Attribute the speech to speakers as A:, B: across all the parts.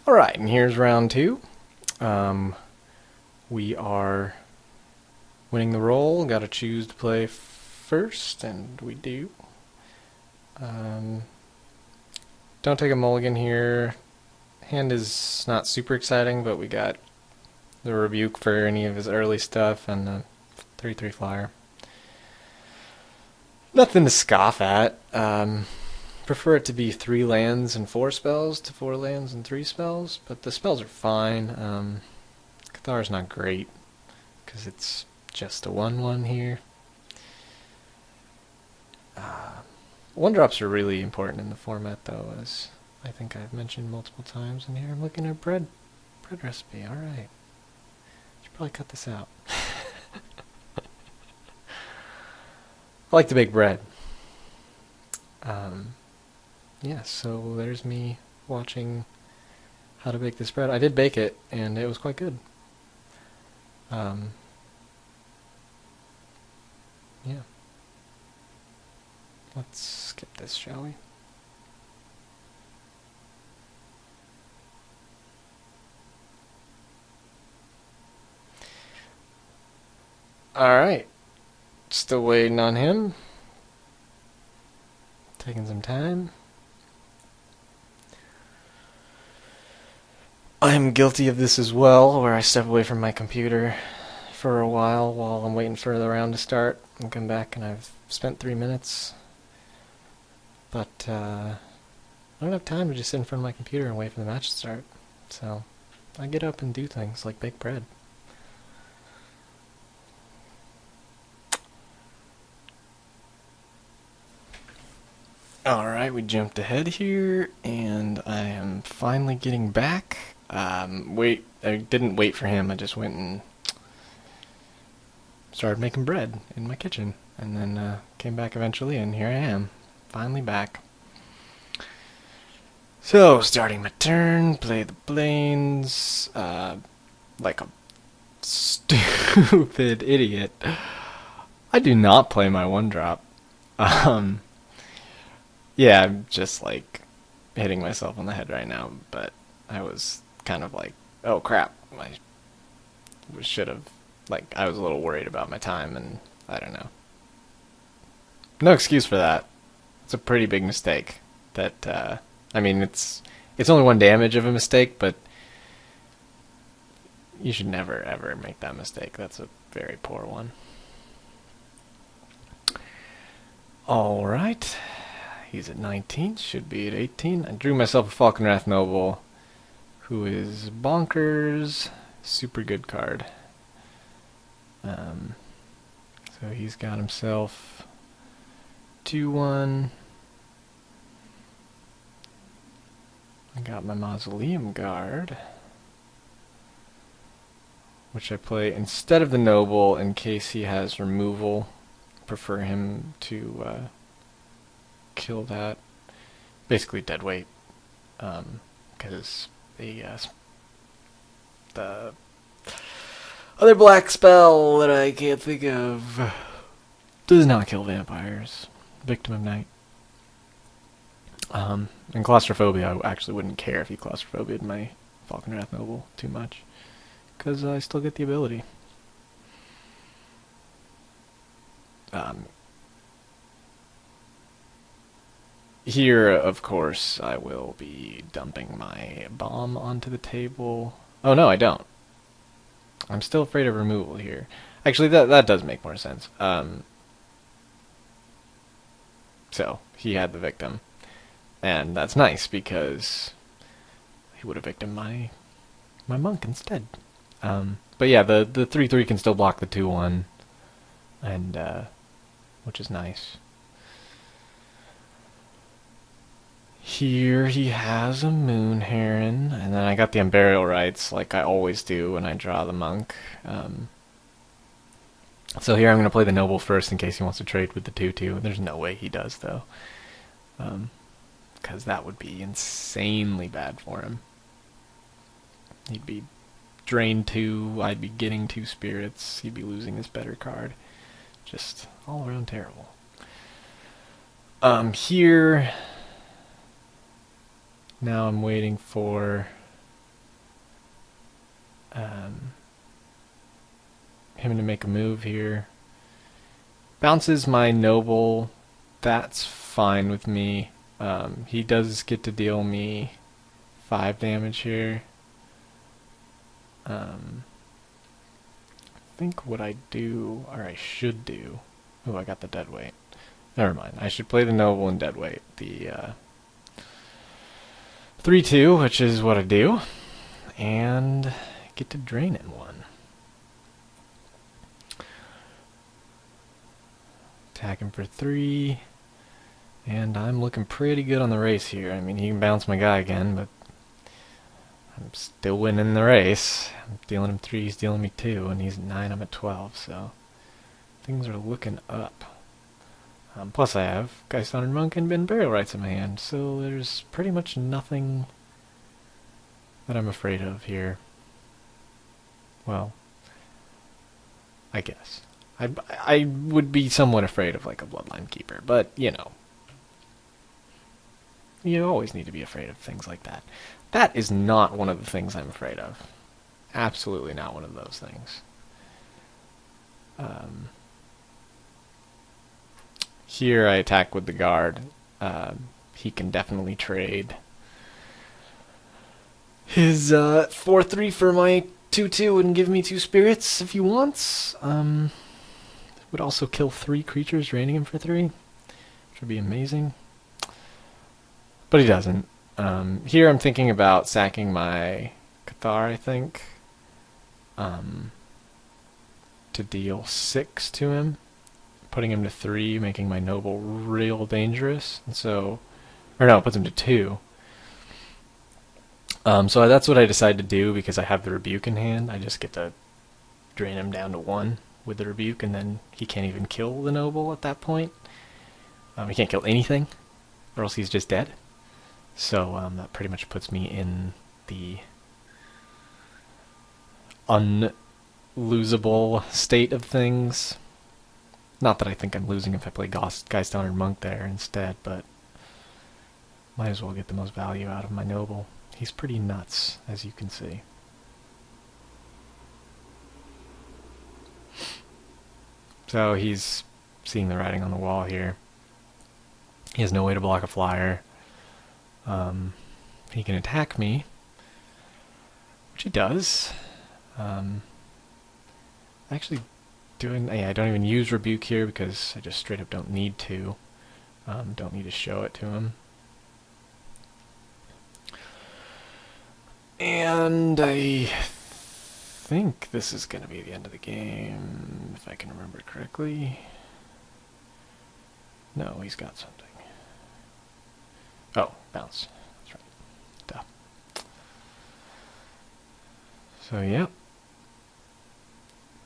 A: Alright, and here's round two. We are winning the roll. Gotta choose to play first, and we do. Don't take a mulligan here. Hand is not super exciting, but we got the rebuke for any of his early stuff and the 3/3 flyer. Nothing to scoff at. Prefer it to be 3 lands and 4 spells to 4 lands and 3 spells, but the spells are fine. Cathar's not great because it's just a 1/1 here. 1-drops are really important in the format, though, as I think I've mentioned multiple times. And here I'm looking at bread recipe. All right, should probably cut this out. I like to bake bread. Yeah, so there's me watching how to bake this bread. I did bake it, and it was quite good. Yeah. Let's skip this, shall we? Alright. Still waiting on him. Taking some time. I'm guilty of this as well, where I step away from my computer for a while I'm waiting for the round to start and come back, and I've spent 3 minutes. But I don't have time to just sit in front of my computer and wait for the match to start. So I get up and do things like bake bread. Alright, we jumped ahead here, and I am finally getting back. I didn't wait for him, I just went and started making bread in my kitchen, and then came back eventually, and here I am, finally back. So, starting my turn, play the plains, like a stupid idiot. I do not play my 1-drop. Yeah, I'm just like hitting myself on the head right now, but I was kind of like, oh crap, I should have, like, I was a little worried about my time, and I don't know. No excuse for that. It's a pretty big mistake. That, I mean, it's only 1 damage of a mistake, but you should never ever make that mistake. That's a very poor one. Alright. He's at 19, should be at 18. I drew myself a Falconwrath Noble, who is bonkers. Super good card. So he's got himself 2/1. I got my Mausoleum Guard, which I play instead of the Noble in case he has removal. Prefer him to kill that. Basically dead weight, because the other black spell that I can't think of does not kill vampires. Victim of Night. And claustrophobia, I actually wouldn't care if he claustrophobia'd my Falconwrath Noble too much, because I still get the ability. Here, of course, I will be dumping my bomb onto the table. Oh no, I don't. I'm still afraid of removal here. Actually, that does make more sense. So, he had the victim. And that's nice, because he would have victimed my monk instead. But yeah, the 3/3 can still block the 2/1, and which is nice. Here he has a Moon Heron, and then I got the Unburial Rites, like I always do when I draw the monk. So here I'm going to play the Noble first in case he wants to trade with the 2/2. There's no way he does, though. Because that would be insanely bad for him. He'd be drained 2, I'd be getting 2 spirits, he'd be losing his better card. Just all around terrible. Here, now I'm waiting for him to make a move here. Bounces my noble. That's fine with me. He does get to deal me 5 damage here. I think what I do, or I should do... Oh, I got the dead weight. Never mind. I should play the noble and dead weight. The 3-2, which is what I do. And get to drain in 1. Attack him for 3. And I'm looking pretty good on the race here. I mean, he can bounce my guy again, but I'm still winning the race. I'm dealing him 3, he's dealing me 2, and he's at 9, I'm at 12, so things are looking up. Plus I have Geist Honored Monk and Ben Burial Rites in my hand, so there's pretty much nothing that I'm afraid of here. Well, I guess. I would be somewhat afraid of like a Bloodline Keeper, but you know. You always need to be afraid of things like that. That is not one of the things I'm afraid of. Absolutely not one of those things. Here I attack with the guard. He can definitely trade his 4-3 for my 2-2 and give me 2 spirits if he wants. Would also kill 3 creatures, draining him for 3, which would be amazing. But he doesn't. Here I'm thinking about sacking my Cathar, I think, to deal 6 to him, putting him to 3, making my noble real dangerous. And so, or no, it puts him to 2. So that's what I decided to do because I have the Rebuke in hand. I just get to drain him down to 1 with the Rebuke, and then he can't even kill the noble at that point. He can't kill anything, or else he's just dead. So that pretty much puts me in the unlosable state of things. Not that I think I'm losing if I play Geist Honored Monk there instead, but might as well get the most value out of my noble. He's pretty nuts, as you can see. So he's seeing the writing on the wall here. He has no way to block a flyer. He can attack me, which he does. Actually, I don't even use Rebuke here because I just straight up don't need to. Don't need to show it to him. And I think this is going to be the end of the game, if I can remember correctly. No, he's got something. Oh, bounce. That's right. Duh. So, yeah.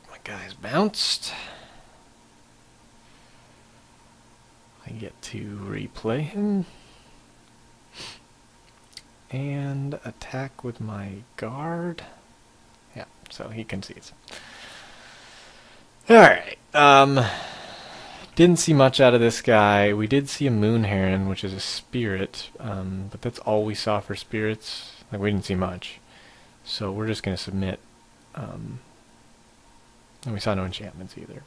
A: My guy's bounced. I get to replay him. And attack with my guard. Yeah, so he concedes. Alright. Didn't see much out of this guy. We did see a Moon Heron, which is a spirit, but that's all we saw for spirits. Like, we didn't see much. So we're just going to submit. And we saw no enchantments either.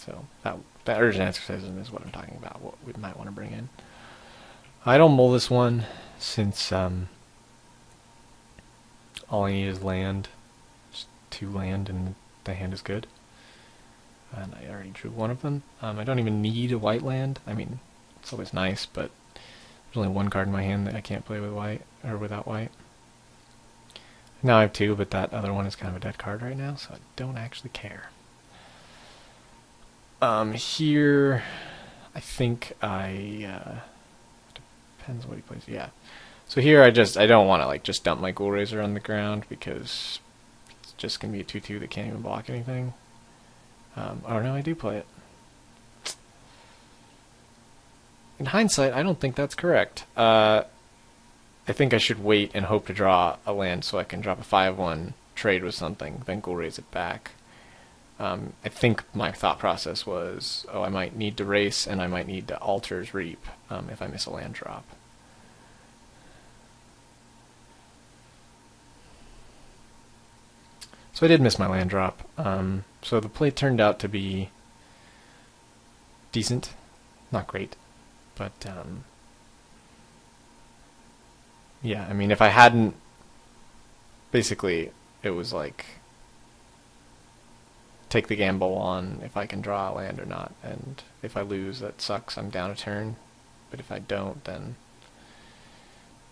A: So that Urgent Exorcism is what I'm talking about, what we might want to bring in. I don't mull this one, since all I need is land. Just 2 land and the hand is good. And I already drew 1 of them. I don't even need a white land. I mean, it's always nice, but there's only 1 card in my hand that I can't play with white, or without white. Now I have 2, but that other one is kind of a dead card right now, so I don't actually care. Here, I think depends what he plays. Yeah. So here I don't want to like just dump my Ghoul Raiser on the ground because it's just gonna be a 2/2 that can't even block anything. Oh no, I do play it. In hindsight, I don't think that's correct. I think I should wait and hope to draw a land so I can drop a 5/1, trade with something, then Ghoul Raise it back. I think my thought process was, oh, I might need to race and I might need to Altar's Reap if I miss a land drop. So I did miss my land drop. So the play turned out to be decent, not great, but yeah, I mean, if I hadn't, basically, it was like, take the gamble on if I can draw a land or not, and if I lose, that sucks, I'm down a turn, but if I don't, then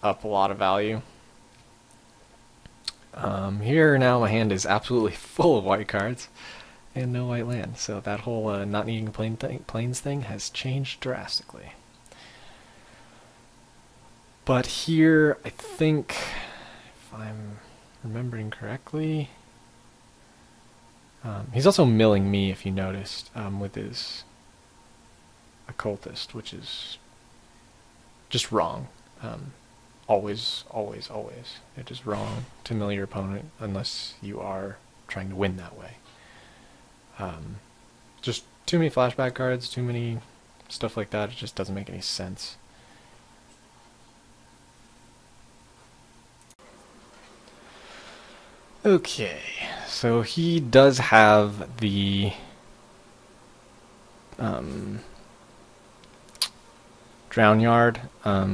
A: up a lot of value. Here now my hand is absolutely full of white cards, and no white land, so that whole not needing plains thing has changed drastically. But here, I think, if I'm remembering correctly, he's also milling me, if you noticed, with his occultist, which is just wrong. Always, always, always. It is wrong to mill your opponent unless you are trying to win that way. Just too many flashback cards, too many stuff like that, it just doesn't make any sense. Okay, so he does have the Drown Yard,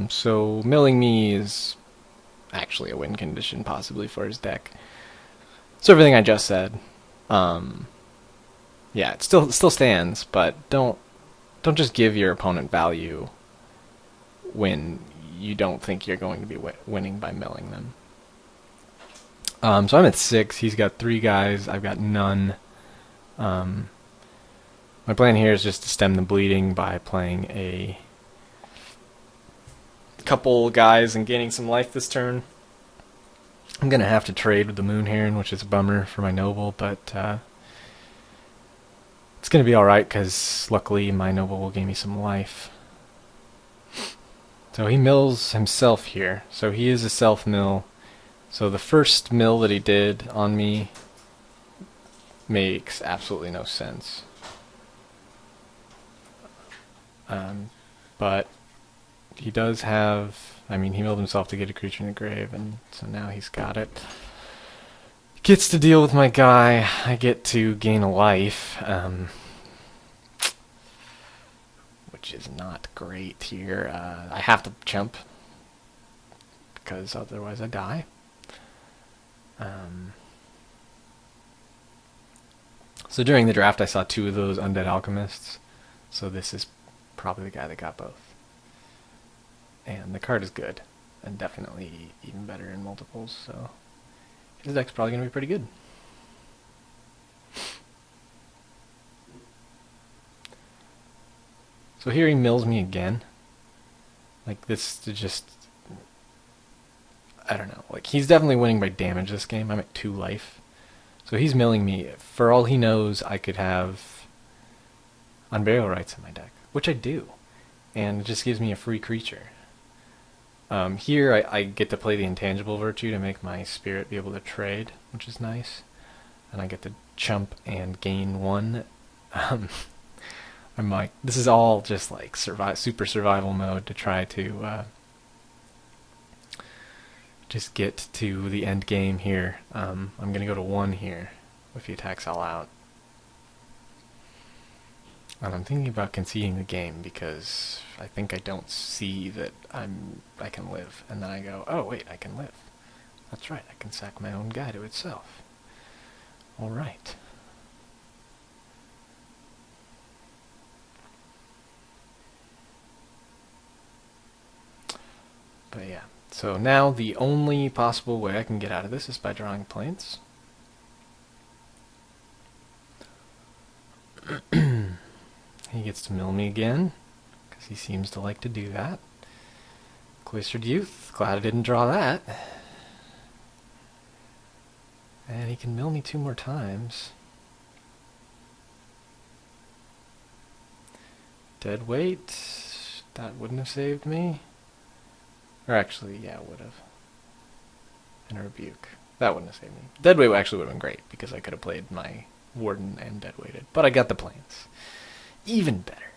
A: so milling me is actually a win condition possibly for his deck. So everything I just said, yeah, it still stands, but don't just give your opponent value when you don't think you're going to be winning by milling them. So I'm at 6. He's got 3 guys. I've got none. My plan here is just to stem the bleeding by playing a couple guys and gaining some life this turn. I'm going to have to trade with the Moon Heron, which is a bummer for my Noble, but it's going to be alright because luckily my Noble will gain me some life. So he mills himself here. So he is a self-mill. So the first mill that he did on me makes absolutely no sense. But he does have, I mean, he milled himself to get a creature in the grave, and so now he's got it. Gets to deal with my guy. I get to gain a life, which is not great here. I have to chump, because otherwise I die. So during the draft I saw 2 of those Undead Alchemists, so this is probably the guy that got both. And the card is good, and definitely even better in multiples, so his deck's probably going to be pretty good. So here he mills me again. Like, this is just, I don't know, like, he's definitely winning by damage this game. I'm at 2 life. So he's milling me. For all he knows, I could have Unburial Rites in my deck, which I do. And it just gives me a free creature. Here I get to play the Intangible Virtue to make my spirit be able to trade, which is nice. And I get to chump and gain 1. I'm like, this is all just like super survival mode to try to just get to the end game here. I'm going to go to 1 here if he attacks all out. And I'm thinking about conceding the game because I think I don't see that I can live. And then I go, oh wait, I can live. That's right, I can sack my own guy to itself. Alright. But yeah, so now the only possible way I can get out of this is by drawing plains. He gets to mill me again, because he seems to like to do that. Cloistered Youth, glad I didn't draw that. And he can mill me 2 more times. Dead Weight, that wouldn't have saved me. Or actually, yeah, it would have. And a Rebuke. That wouldn't have saved me. Dead Weight actually would have been great, because I could have played my Warden and Dead Weighted. But I got the plains. Even better.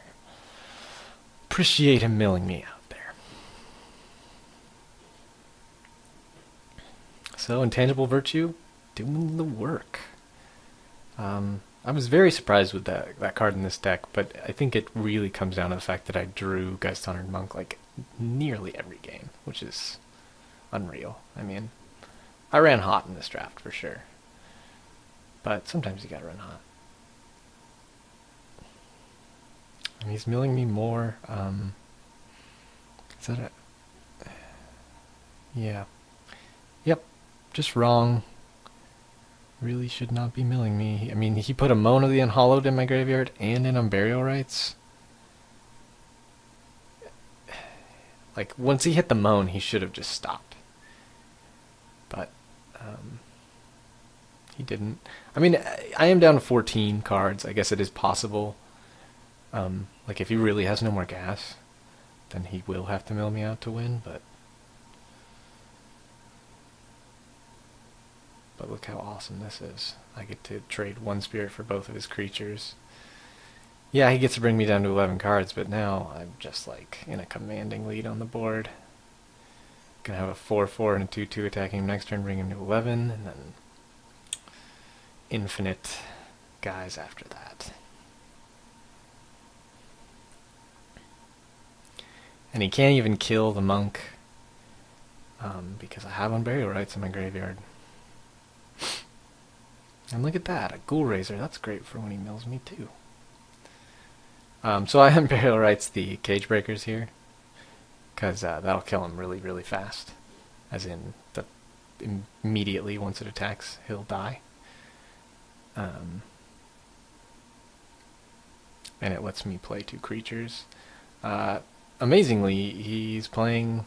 A: Appreciate him milling me out there. So, Intangible Virtue, doing the work. I was very surprised with that card in this deck, but I think it really comes down to the fact that I drew Geist Honored Monk like nearly every game, which is unreal. I mean, I ran hot in this draft for sure, but sometimes you gotta run hot. And he's milling me more. Is that it? Yeah. Yep. Just wrong. Really should not be milling me. I mean, he put a Moan of the Unhallowed in my graveyard and in Burial Rites. Like, once he hit the Moan, he should have just stopped. But, he didn't. I mean, I am down to 14 cards. I guess it is possible. Like, if he really has no more gas, then he will have to mill me out to win, but look how awesome this is. I get to trade one spirit for both of his creatures. Yeah, he gets to bring me down to 11 cards, but now I'm just like in a commanding lead on the board. Gonna have a 4/4 and a 2/2 attacking him next turn, bring him to 11, and then infinite guys after that. And he can't even kill the monk because I have Burial Rites in my graveyard. And look at that, a Ghoul Raiser. That's great for when he mills me too. So I Burial Rites the Cage Breakers here, because that'll kill him really, really fast. As in, immediately once it attacks, he'll die. And it lets me play 2 creatures. Amazingly, he's playing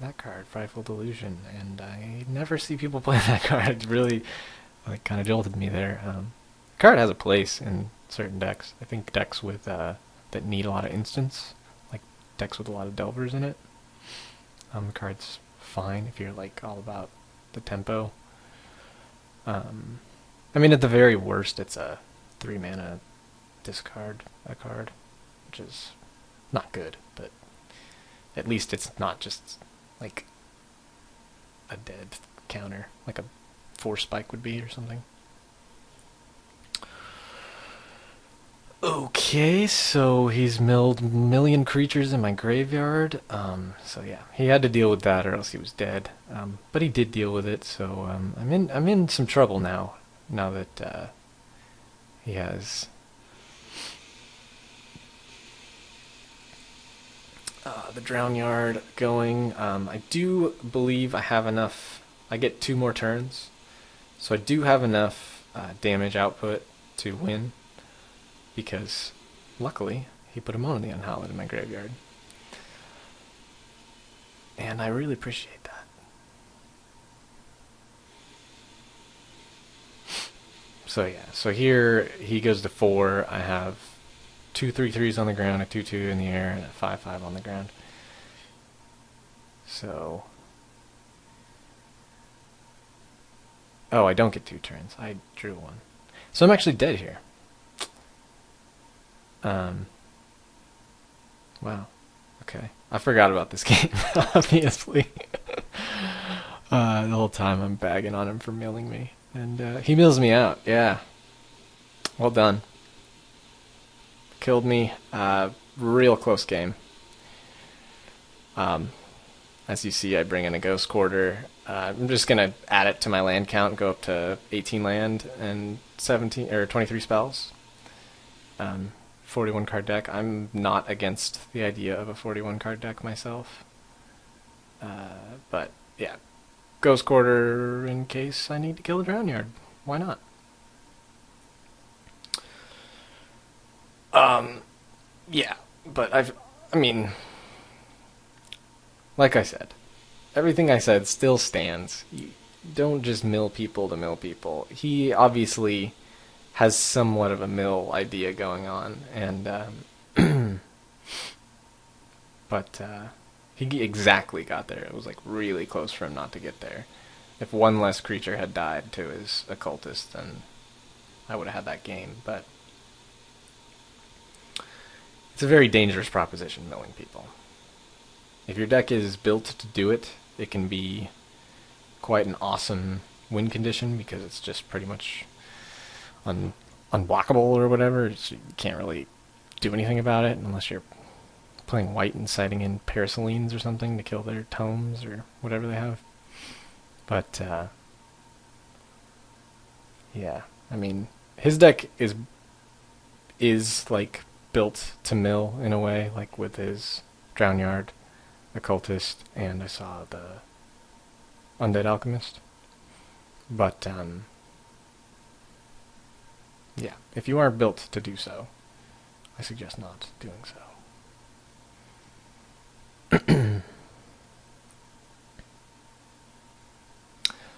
A: that card, Frightful Delusion, and I never see people play that card. It really kind of jolted me there. The card has a place in certain decks. I think decks with that need a lot of instants, like decks with a lot of Delvers in it. The card's fine if you're like all about the tempo. I mean, at the very worst, it's a 3-mana discard a card, which is not good, but at least it's not just like a dead counter, like a 4 spike would be or something. Okay, so he's milled a million creatures in my graveyard. So yeah, he had to deal with that, or else he was dead. But he did deal with it, so I'm in some trouble now. Now that he has the Drown Yard going. I do believe I have enough. I get 2 more turns, so I do have enough damage output to win. Because, luckily, he put a Moan of the Unhallowed in my graveyard. And I really appreciate that. So yeah, so here he goes to 4. I have 2 3/3s on the ground, a 2/2 in the air, and a 5/5 on the ground. So... oh, I don't get 2 turns. I drew 1. So I'm actually dead here. Wow. Okay. I forgot about this game, obviously. The whole time I'm bagging on him for milling me. And he mills me out. Yeah. Well done. Killed me. Real close game. As you see, I bring in a Ghost Quarter. I'm just going to add it to my land count, go up to 18 land and 17 or 23 spells. 41 card deck. I'm not against the idea of a 41 card deck myself. But yeah, Ghost Quarter in case I need to kill the Drown Yard. Why not? Yeah, but I mean, like I said, everything I said still stands. You don't just mill people to mill people. He obviously has somewhat of a mill idea going on, and but he exactly got there. It was like really close for him not to get there. If one less creature had died to his occultist, then I would have had that game. But it's a very dangerous proposition, milling people. If your deck is built to do it, it can be quite an awesome win condition because it's just pretty much unblockable or whatever. So you can't really do anything about it unless you're playing white and sighting in Paracelines or something to kill their tomes or whatever they have. But yeah, I mean, his deck is like built to mill in a way, like with his Drownyard, Occultist, and I saw the Undead Alchemist. But yeah, if you are built to do so, I suggest not doing so.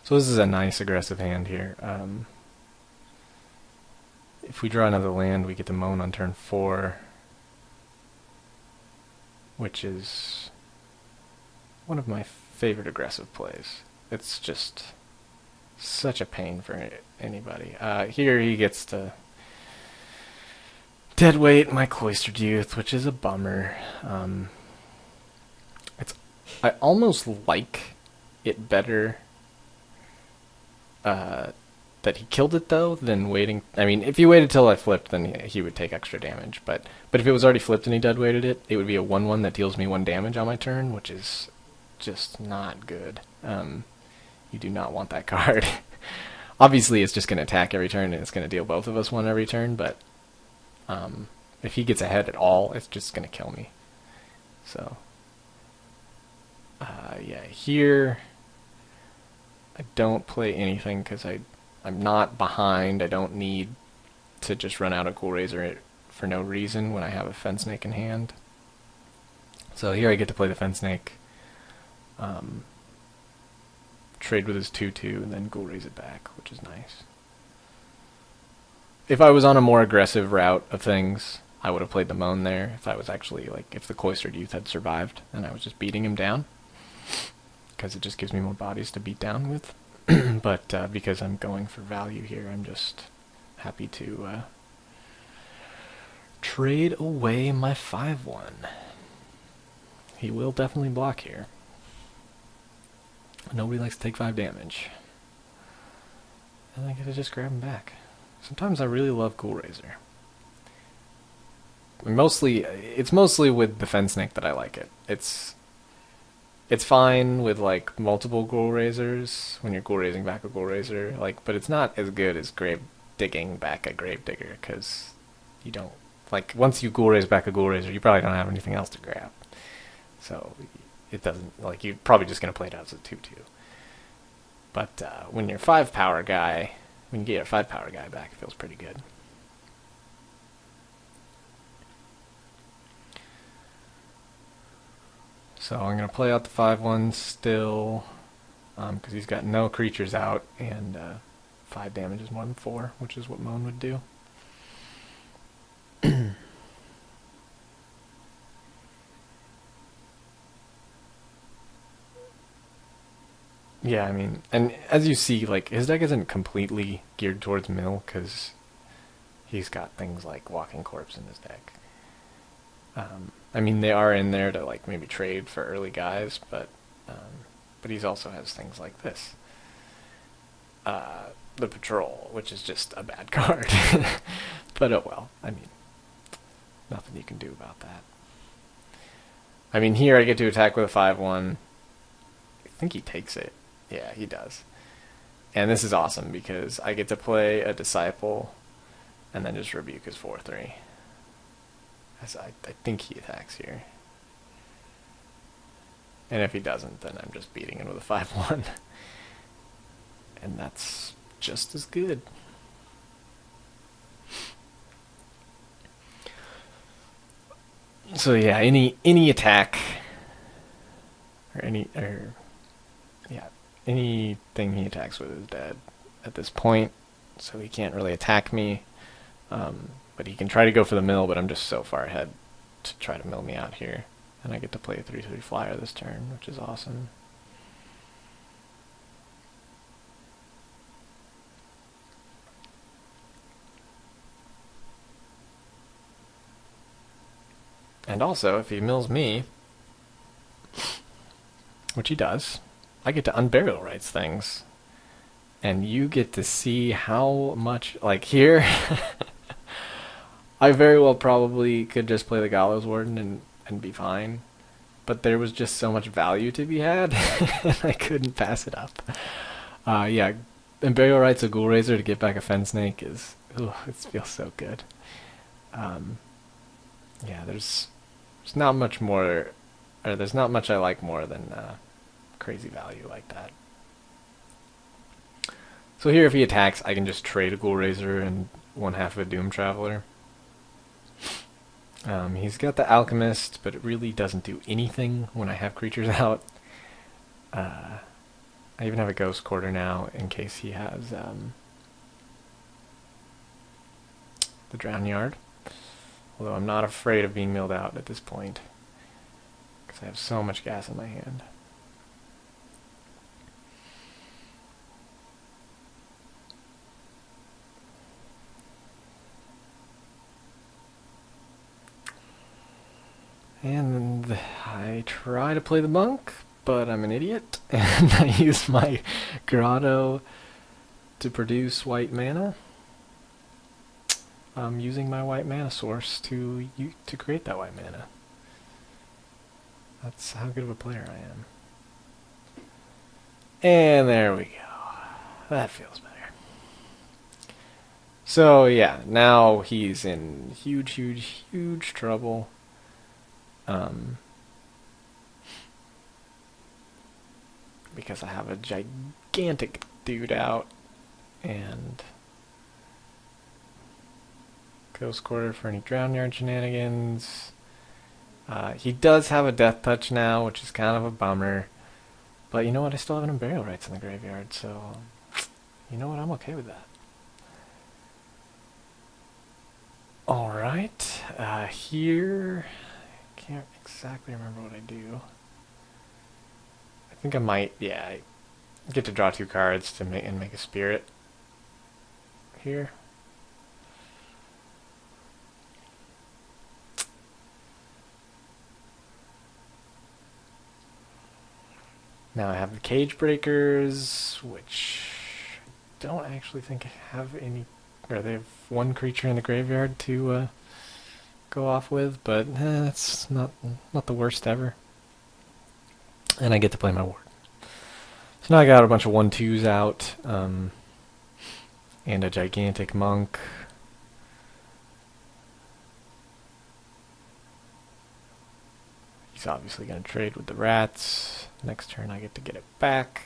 A: So this is a nice aggressive hand here. If we draw another land, we get to moan on turn 4, which is one of my favorite aggressive plays. It's just such a pain for anybody. Here he gets to deadweight my Cloistered Youth, which is a bummer. I almost like it better that he killed it though than waiting. I mean, if he waited till I flipped, then he would take extra damage. But if it was already flipped and he deadweighted it, it would be a 1/1 that deals me 1 damage on my turn, which is just not good. You do not want that card. Obviously, it's just going to attack every turn and it's going to deal both of us 1 every turn. But if he gets ahead at all, it's just going to kill me. So yeah, here I don't play anything because I'm not behind. I don't need to just run out of Ghoul Razor for no reason when I have a Fen Snake in hand. So here I get to play the Fen Snake, trade with his 2/2, and then Ghoul Raze it back, which is nice. If I was on a more aggressive route of things, I would have played the Moan there. If I was actually, like, if the Cloistered Youth had survived and I was just beating him down, because it just gives me more bodies to beat down with. But because I'm going for value here, I'm just happy to trade away my 5/1. He will definitely block here. Nobody likes to take 5 damage. And I get to just grab him back. Sometimes I really love Ghoul Razor. It's mostly with the Fen Snake that I like it. It's fine with like multiple Ghoul Razors when you're Ghoul Razing back a Ghoul Razor, like, but it's not as good as Grave Digging back a Grave Digger because you don't, like, once you Ghoul Raze back a Ghoul Razor, you probably don't have anything else to grab. So it doesn't, like, you're probably just gonna play it out as a 2/2. But when you're 5 power guy, when you get a 5 power guy back, it feels pretty good. So I'm going to play out the 5/1 still, because he's got no creatures out, and 5 damage is more than 4, which is what Moan would do. Yeah, I mean, and as you see, like, his deck isn't completely geared towards mill, because he's got things like Walking Corpse in his deck. I mean, they are in there to, like, maybe trade for early guys, but he also has things like this. The Patrol, which is just a bad card. But oh well, I mean, nothing you can do about that. I mean, here I get to attack with a 5/1. I think he takes it. Yeah, he does. And this is awesome because I get to play a Disciple and then just rebuke his 4/3. I think he attacks here. And if he doesn't, then I'm just beating him with a 5/1. And that's just as good. So yeah, any attack or anything he attacks with is dead at this point. So he can't really attack me. But he can try to go for the mill, but I'm just so far ahead to try to mill me out here. And I get to play a 3/3 flyer this turn, which is awesome. And also, if he mills me, which he does, I get to unburial rights things, and you get to see how much, like here, I very well probably could just play the Gallows Warden and be fine, but there was just so much value to be had, and I couldn't pass it up. Yeah, Imperial Rights of Ghoul Razor to get back a Fen Snake is, ooh, it feels so good. Yeah, there's not much more, or there's not much I like more than crazy value like that. So here, if he attacks, I can just trade a Ghoul Razor and one half of a Doom Traveler. He's got the Alchemist, but it really doesn't do anything when I have creatures out. I even have a Ghost Quarter now in case he has the Drown Yard. Although I'm not afraid of being milled out at this point, because I have so much gas in my hand. And I try to play the monk, but I'm an idiot, and I use my grotto to produce white mana. I'm using my white mana source to create that white mana. That's how good of a player I am. And there we go. That feels better. So yeah, now he's in huge, huge, huge trouble. Because I have a gigantic dude out, and Ghost Quarter for any Drown Yard shenanigans. He does have a Death Touch now, which is kind of a bummer. But you know what? I still have an Unburial Rights in the graveyard, so you know what? I'm okay with that. Alright, here, I can't exactly remember what I do. I think I might, yeah, I get to draw 2 cards to make a Spirit here. Now I have the Cage Breakers, which I don't actually think I have any, or they have 1 creature in the graveyard to go off with, but it's not the worst ever. And I get to play my Ward. So now I got a bunch of 1/2s out, and a gigantic monk. He's obviously going to trade with the rats. Next turn I get to get it back.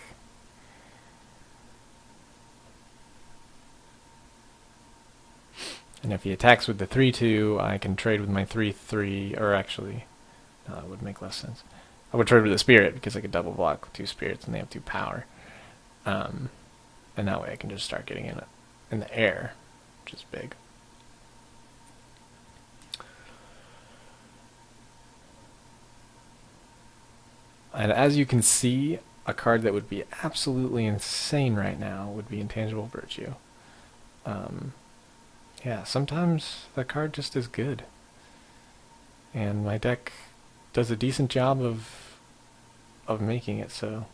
A: And if he attacks with the 3/2, I can trade with my 3/3, or actually, no, that would make less sense. I would trade with a Spirit, because I could double block with 2 Spirits and they have 2 power. And that way I can just start getting in the air, which is big. And as you can see, a card that would be absolutely insane right now would be Intangible Virtue. Yeah, sometimes that card just is good. And my deck does a decent job of making it so.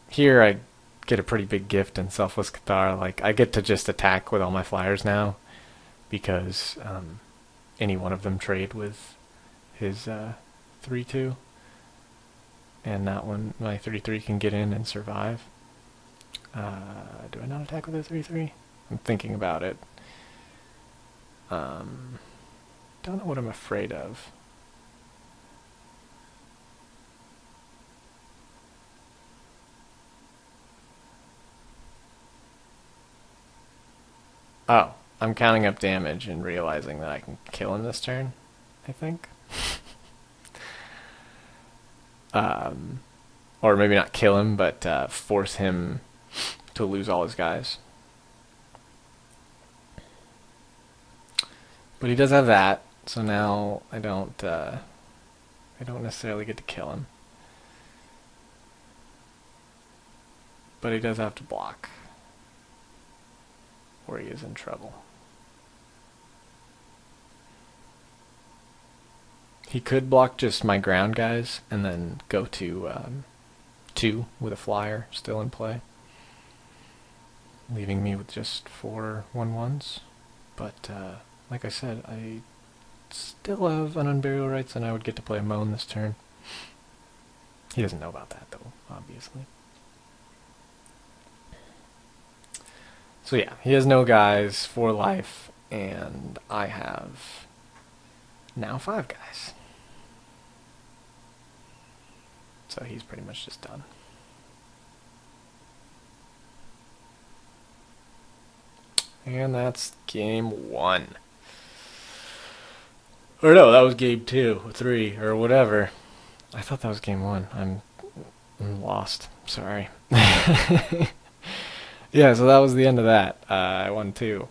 A: Here I get a pretty big gift in Selfless Cathar. Like, I get to just attack with all my flyers now, because any one of them trade with his 3/2, and that one, my 3/3 can get in and survive. Do I not attack with a 3/3? I'm thinking about it. Don't know what I'm afraid of. Oh, I'm counting up damage and realizing that I can kill him this turn, I think. Or maybe not kill him, but force him to lose all his guys. But he does have that, so now I don't necessarily get to kill him. But he does have to block, or he is in trouble. He could block just my ground guys and then go to 2 with a flyer still in play, leaving me with just 4 1/1s. But like I said, I still have an Unburial Rights, and I would get to play Moan this turn. He doesn't know about that, though, obviously. So yeah, he has no guys, 4 life, and I have now 5 guys. So he's pretty much just done. And that's game 1. Or no, that was game 2, or 3, or whatever. I thought that was game 1. I'm lost. Sorry. Yeah, so that was the end of that. I won 2.